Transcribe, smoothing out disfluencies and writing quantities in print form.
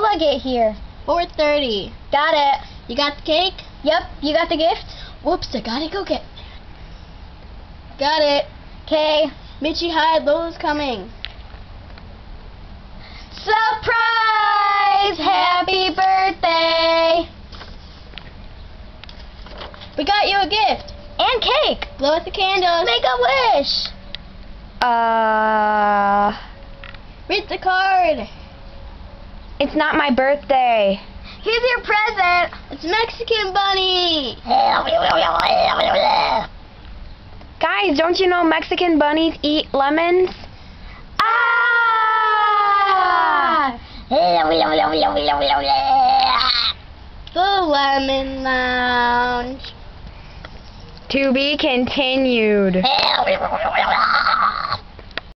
I get here? 4:30. Got it. You got the cake? Yep, you got the gift? Whoops, I gotta go get. Got it. Okay. Mitchie, hi, Lola's coming. Surprise! Happy birthday! We got you a gift. And cake. Blow out the candles. Make a wish. Read the card. It's not my birthday. Here's your present. It's Mexican Bunny. Guys, don't you know Mexican bunnies eat lemons? Ah! The Lemon Lounge. To be continued.